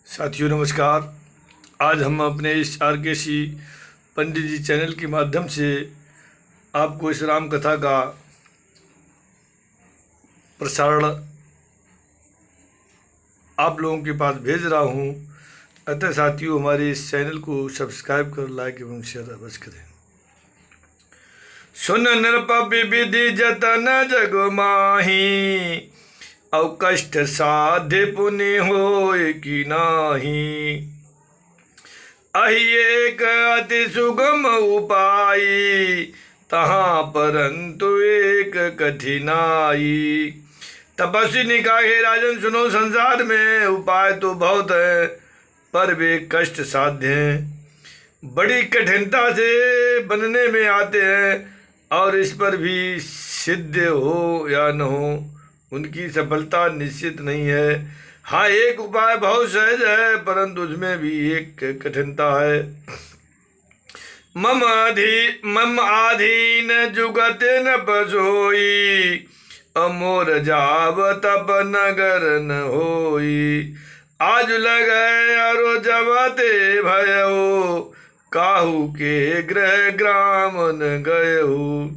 साथियों नमस्कार। आज हम अपने इस RKC पंडित जी चैनल के माध्यम से आपको इस राम कथा का प्रसारण आप लोगों के पास भेज रहा हूं। अतः साथियों हमारे इस चैनल को सब्सक्राइब कर लाइक एवं शेयर अवश्य करें। सुन नृप विधि जतन जग माही, औ कष्ट साध्य पुण्य होय कि नाही। अहि एक अति सुगम उपाय, तहाँ परंतु एक कठिनाई। तपस्वी ने कहा, हे राजन सुनो, संसार में उपाय तो बहुत है पर वे कष्ट साध्य हैं, बड़ी कठिनता से बनने में आते हैं और इस पर भी सिद्ध हो या न हो उनकी सफलता निश्चित नहीं है। हाँ, एक उपाय बहुत सहज है परंतु उसमें भी एक कठिनता है। मम आधीन जुगत न पसोई, अमोर जाव तप नगर न होई। आज लगे अरो जबते भयो, काहू के ग्रह ग्राम न गयहु।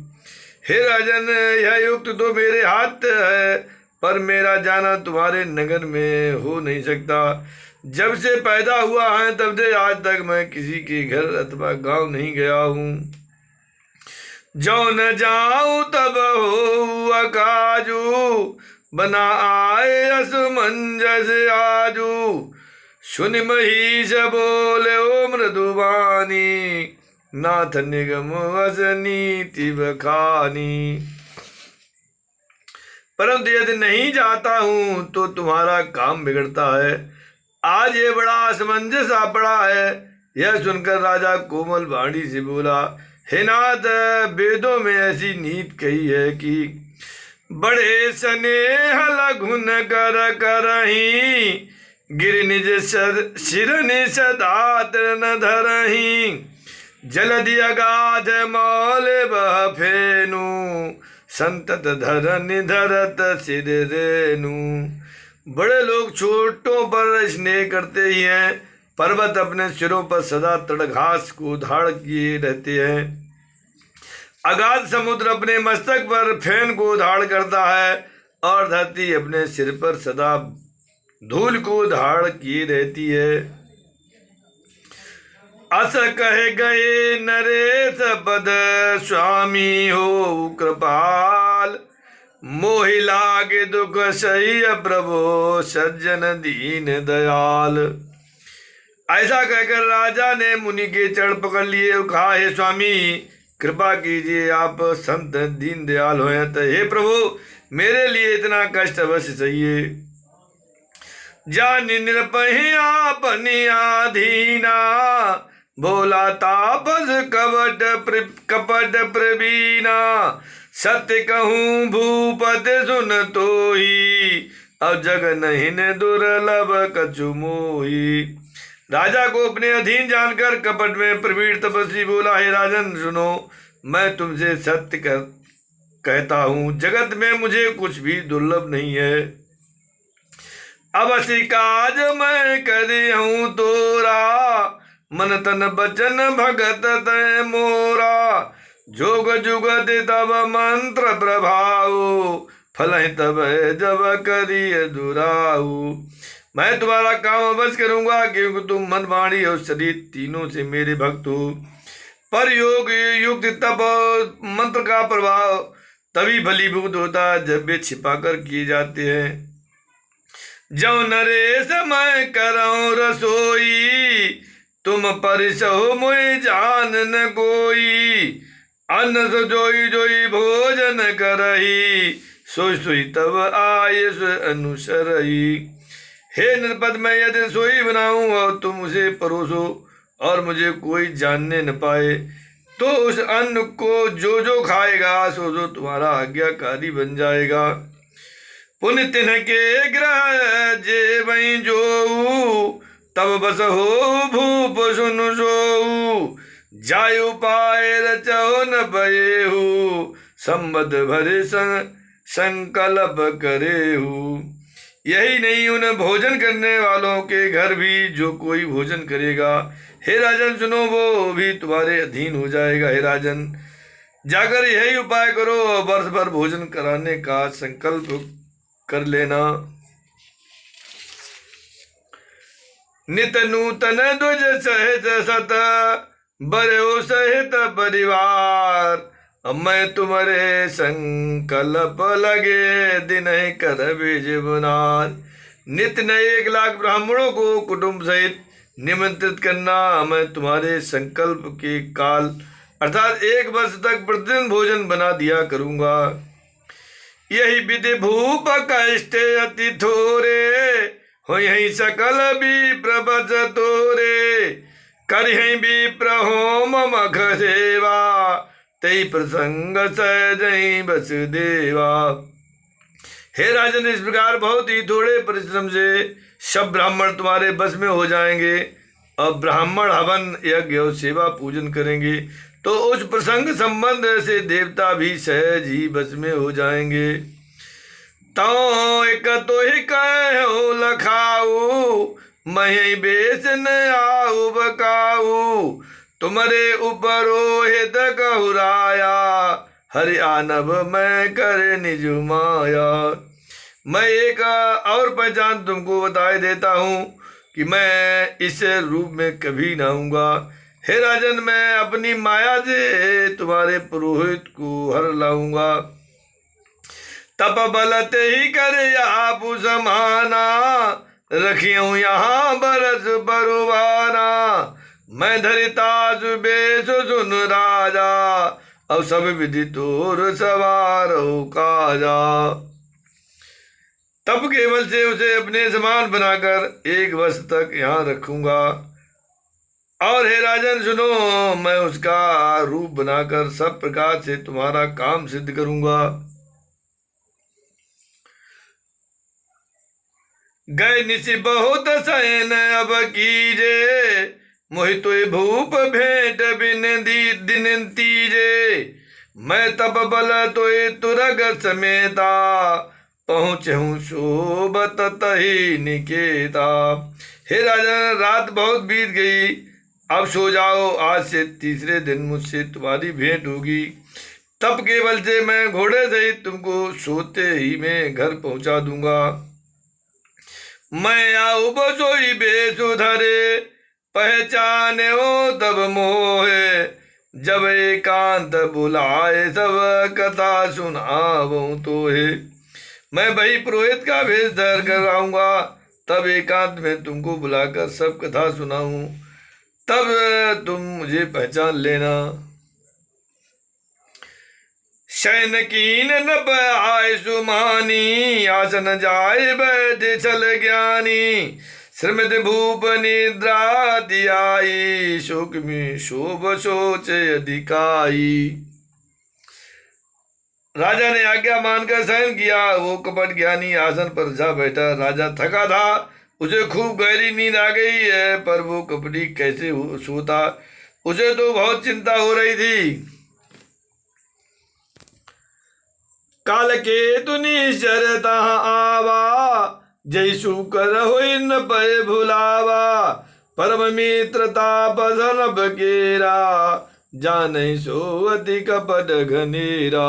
हे राजन, यह युक्त तो मेरे हाथ है पर मेरा जाना तुम्हारे नगर में हो नहीं सकता। जब से पैदा हुआ है तब से आज तक मैं किसी के घर अथवा गांव नहीं गया हूँ। जो न जाऊं तब हो अकाजू, बना आए असमंजस आजू। सुन महिष बोले ओ मृदुवानी, नाथ निगम वस नीति बखानी। परंतु यदि नहीं जाता हूं तो तुम्हारा काम बिगड़ता है। आज ये बड़ा असमंजस आ पड़ा है। यह सुनकर राजा कोमल वाणी से बोला, हे नाथ, वेदों में ऐसी नीति कही है कि बड़े स्नेह लघुन कर करही, गिर निज सिर सदात न धरही। जलधि अगाध मौल बह फेनु, संतत धरन धरत सिर रेनु। बड़े लोग छोटों पर स्नेह करते ही हैं। पर्वत अपने सिरों पर सदा तड़घास को धाड़ किए रहते हैं। अगाध समुद्र अपने मस्तक पर फेन को धाड़ करता है और धरती अपने सिर पर सदा धूल को धाड़ किए रहती है। अस कहे गए नरेश पद, स्वामी हो कृपाल। मोहि लागे दुख सही प्रभु, सज्जन दीन दयाल। ऐसा कहकर राजा ने मुनि के चरण पकड़ लिए और कहा, हे स्वामी कृपा कीजिए, आप संत दीन दयाल हो तो हे प्रभु मेरे लिए इतना कष्ट अवश्य सहिए। जानि निरपहि आपनि आधीना, भोला तापस कपट प्रवीणा। सत्य कहूँ भूपति सुन तोही, अब जग नहीं दुर्लभ कछु मोही। राजा को अपने अधीन जानकर कपट में प्रवीण तपस्वी बोला, हे राजन सुनो, मैं तुमसे सत्य कहता हूँ, जगत में मुझे कुछ भी दुर्लभ नहीं है। अवश्य काज मैं करी हूँ तोरा, मन तन बचन भगत तय मोरा। जोग जुगत तब मंत्र प्रभाव, फल तब जब करिय दुराऊ। मैं तुम्हारा काम अवश्य करूंगा क्योंकि तुम मन वाणी और शरीर तीनों से मेरे भक्त हो। पर योग युक्त तप मंत्र का प्रभाव तभी फलीभूत होता है जब वे छिपा कर किए जाते हैं। जो नरेश मैं करऊं रसोई, तुम परिसहो मोहि जान न कोई। अन्न सो जोई जोई भोजन करही, सोई सोई तब आयुष अनुसरही। हे नृपत, मैं यदि रसोई बनाऊं और तुम उसे परोसो और मुझे कोई जानने न पाए तो उस अन्न को जो जो खाएगा सो तुम्हारा आज्ञाकारी बन जाएगा। पुण्य तिन्ह के ग्रह जे वहीं जो, तब बस हो भूप सुन सोऊ। जायु पाए रचो न भयेहु, संबद भरे संकल्प करेहु। यही नहीं, उन भोजन करने वालों के घर भी जो कोई भोजन करेगा, हे राजन सुनो, वो भी तुम्हारे अधीन हो जाएगा। हे राजन, जाकर यही उपाय करो और वर्ष भर भोजन कराने का संकल्प कर लेना। नित नूतन ध्वज सहित सत बरयो सहित परिवार, मैं तुम्हारे संकल्प लगे दिन कर बीज बुनार। नित्य नए 1 लाख ब्राह्मणों को कुटुंब सहित निमंत्रित करना। मैं तुम्हारे संकल्प के काल अर्थात 1 वर्ष तक प्रतिदिन भोजन बना दिया करूंगा। यही विधि भूप कष्ट अति थोरे, हो यही सकल विप्र बस तोरे। कर यही विप्र होम मख सेवा, तई प्रसंग सहजई वसुदेवा। हे राजन, इस प्रकार बहुत ही थोड़े परिश्रम से सब ब्राह्मण तुम्हारे बस में हो जाएंगे। अब ब्राह्मण हवन यज्ञ और सेवा पूजन करेंगे तो उस प्रसंग संबंध से देवता भी सहज ही बस में हो जाएंगे। तो एक तो ही कहो लखाऊ, मैं बेच न आऊ बकाऊ। तुम्हारे ऊपर रोहित कहुराया, हरि आनब मैं करे निज माया। मैं एक और पहचान तुमको बताए देता हूँ कि मैं इस रूप में कभी न आऊंगा। हे राजन, मैं अपनी माया से तुम्हारे पुरोहित को हर लाऊंगा। तप बलते ही करे आप समाना, रखियो यहाँ बरस बरुवाना। मैं धरिता सुबेश सुन राजा, अब सब विधि तोर सवार हो काजा। तब केवल से उसे अपने समान बनाकर 1 वर्ष तक यहाँ रखूंगा। और हे राजन सुनो, मैं उसका रूप बनाकर सब प्रकार से तुम्हारा काम सिद्ध करूंगा। गए निशि बहुत शयन अब कीजे, मोहि तो भूप भेंट बिन दिन तीजे। मैं तप बल तो तुरग समेता, पहुँचूं शोभत तही निकेता। हे राजन, रात बहुत बीत गई, अब सो जाओ। आज से 3रे दिन मुझसे तुम्हारी भेंट होगी। तब केवल से मैं घोड़े सहित तुमको सोते ही में घर पहुंचा दूंगा। मैं आऊ बसोई बेसुधरे, पहचाने हो तब मोहे। जब एकांत बुलाए सब कथा सुनाऊं तो है। मैं वही पुरोहित का वेश धर कर आऊंगा, तब एकांत में तुमको बुलाकर सब कथा सुनाऊं, तब तुम मुझे पहचान लेना। शयन कीन न आय सुमानी, आसन जाय बैठ चल ज्ञानी। श्रीमद भूप निद्रा दियाई, शोक में शोभ सोच अधिकाई। राजा ने आज्ञा मानकर शयन किया। वो कपट ज्ञानी आसन पर जा बैठा। राजा थका था, उसे खूब गहरी नींद आ गई है, पर वो कपटी कैसे सोता, उसे तो बहुत चिंता हो रही थी। काल के तु निश्चर तहाँ आवा, जय शुकर होई न पय भुलावा। परम मित्रता पसन बकेरा, जाने सो अति कपट घनेरा।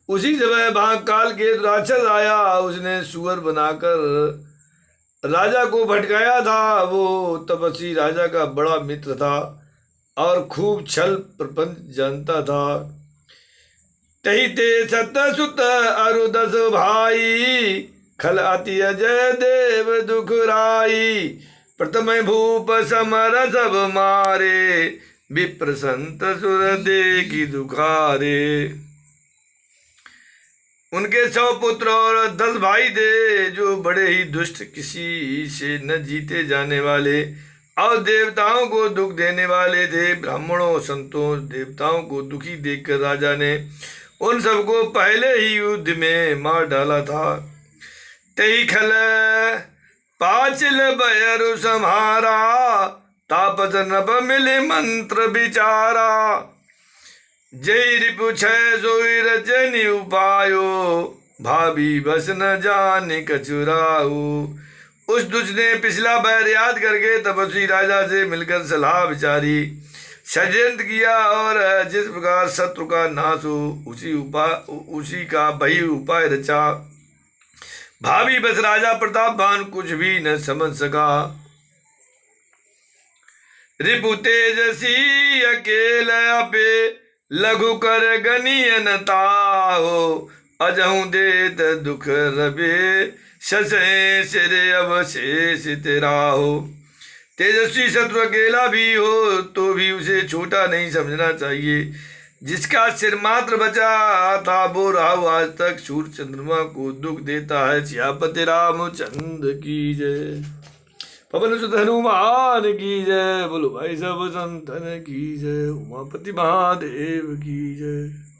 उसी समय वहां काल के राक्षस आया। उसने सुअर बनाकर राजा को भटकाया था। वो तपस्वी राजा का बड़ा मित्र था और खूब छल प्रपंच जानता था। तही ते सत सुत अरु 10 भाई, खल अति अजय देव दुखराई। प्रथम भूप समर सब मारे, विप्र संत सुर देखी दुखारे। उनके 100 पुत्र और 10 भाई थे, जो बड़े ही दुष्ट, किसी से न जीते जाने वाले और देवताओं को दुख देने वाले थे। ब्राह्मणों, संतों, देवताओं को दुखी देखकर राजा ने उन सबको पहले ही युद्ध में मार डाला था। तही खल पाचिल बयरु सम्हारा, तापस नभ मिले मंत्र विचारा। जय रिपु 6 सोई रजनी उपायो, भाभी बस न जाने कचुराऊ। उस दुष्ट ने पिछला बैर याद करके तपस्वी राजा से मिलकर सलाह विचारी, षड्यंत्र किया और जिस प्रकार शत्रु का नाश हो उसी का वही उपाय रचा। भाभी बस राजा प्रतापवान कुछ भी न समझ सका। रिपु तेजसी अकेल पे लघु कर गनियन ताहो, अजहू देत दुख रबे ससे सिर अवशेष राहो। तेजस्वी शत्रु अकेला भी हो तो भी उसे छोटा नहीं समझना चाहिए। जिसका सिर मात्र बचा था वो राहु आज तक सूर्य चंद्रमा को दुख देता है। सियापति रामचंद्र की जय, पवन सुत हनुमान की जय, बोलो भाई सब संतन की जय, उमापति महादेव की जय।